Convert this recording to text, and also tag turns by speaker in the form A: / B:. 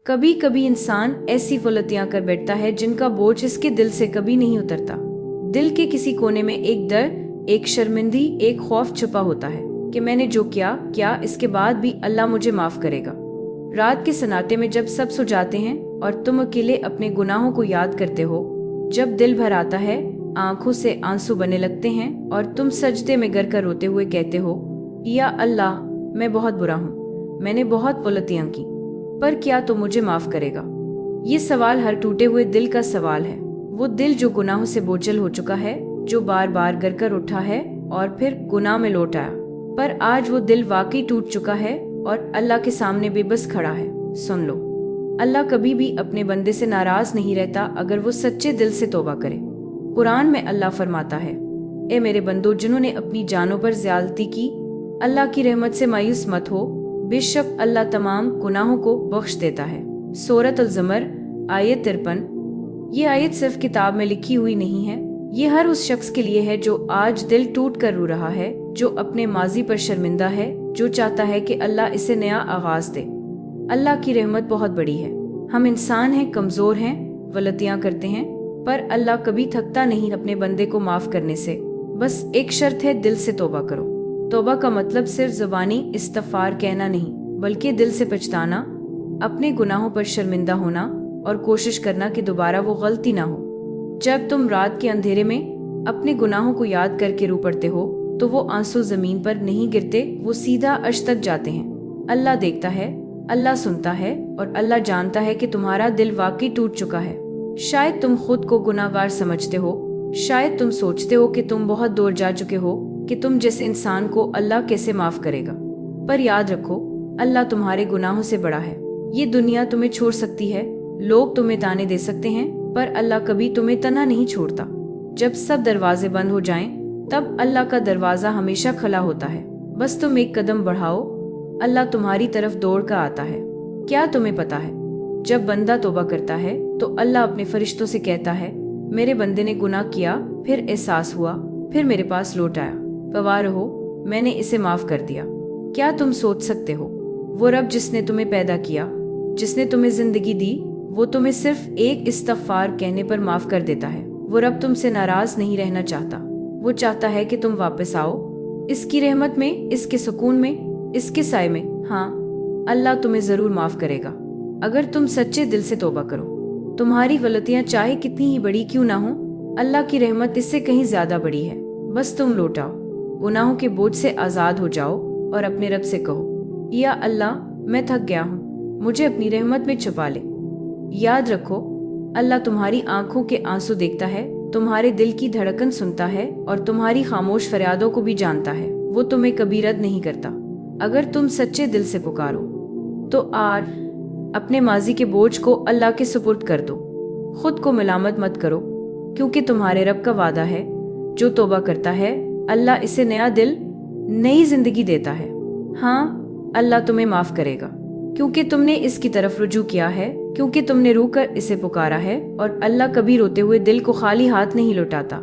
A: कभी कभी इंसान ऐसी गलतियां कर बैठता है जिनका बोझ इसके दिल से कभी नहीं उतरता। दिल के किसी कोने में एक डर, एक शर्मिंदगी, एक खौफ छुपा होता है कि मैंने जो किया क्या इसके बाद भी अल्लाह मुझे माफ करेगा। रात के सन्नाटे में जब सब सो जाते हैं और तुम अकेले अपने गुनाहों को याद करते हो, जब दिल भर आता है, आंखों से आंसू बने लगते हैं और तुम सजदे में गिर कर रोते हुए कहते हो, या अल्लाह, मैं बहुत बुरा हूँ, मैंने बहुत गलतियां की, पर क्या तो मुझे माफ करेगा। ये सवाल हर टूटे हुए दिल का सवाल है। वो दिल जो गुनाहों से बोझल हो चुका है, जो बार बार गिर कर उठा है और फिर गुनाह में लौट आया, पर आज वो दिल वाकई टूट चुका है और अल्लाह के सामने बेबस खड़ा है। सुन लो, अल्लाह कभी भी अपने बंदे से नाराज नहीं रहता अगर वो सच्चे दिल से तौबा करे। कुरान में अल्लाह फरमाता है, ए मेरे बंदो जिन्होंने अपनी जानों पर ज्यादती की, अल्लाह की रहमत से मायूस मत हो, बेशक अल्लाह तमाम गुनाहों को बख्श देता है। सूरत अल-ज़मर आयत 53। ये आयत सिर्फ किताब में लिखी हुई नहीं है, ये हर उस शख्स के लिए है जो आज दिल टूट कर रो रहा है, जो अपने माजी पर शर्मिंदा है, जो चाहता है कि अल्लाह इसे नया आगाज दे। अल्लाह की रहमत बहुत बड़ी है। हम इंसान हैं, कमजोर हैं, गलतियां करते हैं, पर अल्लाह कभी थकता नहीं अपने बंदे को माफ करने से। बस एक शर्त है, दिल से तौबा करो। तौबा का मतलब सिर्फ ज़बानी इस्तग़फ़ार कहना नहीं, बल्कि दिल से पछताना, अपने गुनाहों पर शर्मिंदा होना और कोशिश करना कि दोबारा वो गलती ना हो। जब तुम रात के अंधेरे में अपने गुनाहों को याद करके रो पड़ते हो, तो वो आंसू जमीन पर नहीं गिरते, वो सीधा अर्श तक जाते हैं। अल्लाह देखता है, अल्लाह सुनता है और अल्लाह जानता है कि तुम्हारा दिल वाकई टूट चुका है। शायद तुम खुद को गुनाहगार समझते हो, शायद तुम सोचते हो कि तुम बहुत दूर जा चुके हो, कि तुम जिस इंसान को अल्लाह कैसे माफ करेगा। पर याद रखो, अल्लाह तुम्हारे गुनाहों से बड़ा है। ये दुनिया तुम्हें छोड़ सकती है, लोग तुम्हें ताने दे सकते हैं, पर अल्लाह कभी तुम्हें तना नहीं छोड़ता। जब सब दरवाजे बंद हो जाएं, तब अल्लाह का दरवाजा हमेशा खुला होता है। बस तुम एक कदम बढ़ाओ, अल्लाह तुम्हारी तरफ दौड़ कर आता है। क्या तुम्हें पता है, जब बंदा तौबा करता है तो अल्लाह अपने फरिश्तों से कहता है, मेरे बंदे ने गुनाह किया, फिर एहसास हुआ, फिर मेरे पास लौट आया, गवाह रहो, मैंने इसे माफ कर दिया। क्या तुम सोच सकते हो, वो रब जिसने तुम्हें पैदा किया, जिसने तुम्हें जिंदगी दी, वो तुम्हें सिर्फ एक इस्तग़फ़ार कहने पर माफ कर देता है। वो रब तुमसे नाराज नहीं रहना चाहता, वो चाहता है कि तुम वापस आओ, इसकी रहमत में, इसके सुकून में, इसके साए में। हाँ, अल्लाह तुम्हें जरूर माफ करेगा अगर तुम सच्चे दिल से तौबा करो। तुम्हारी गलतियां चाहे कितनी ही बड़ी क्यों ना हो, अल्लाह की रहमत इससे कहीं ज्यादा बड़ी है। बस तुम लौट आओ, गुनाहों के बोझ से आजाद हो जाओ और अपने रब से कहो, या अल्लाह, मैं थक गया हूँ, मुझे अपनी रहमत में छुपा ले। याद रखो, अल्लाह तुम्हारी आंखों के आंसू देखता है, तुम्हारे दिल की धड़कन सुनता है और तुम्हारी खामोश फरियादों को भी जानता है। वो तुम्हें कभी रद्द नहीं करता अगर तुम सच्चे दिल से पुकारो। तो आज अपने माजी के बोझ को अल्लाह के सुपुर्द कर दो। खुद को मलामत मत करो, क्योंकि तुम्हारे रब का वादा है, जो तौबा करता है अल्लाह इसे नया दिल, नई जिंदगी देता है। हाँ, अल्लाह तुम्हें माफ करेगा, क्योंकि तुमने इसकी तरफ रुजू किया है, क्योंकि तुमने रू कर इसे पुकारा है, और अल्लाह कभी रोते हुए दिल को खाली हाथ नहीं लौटाता।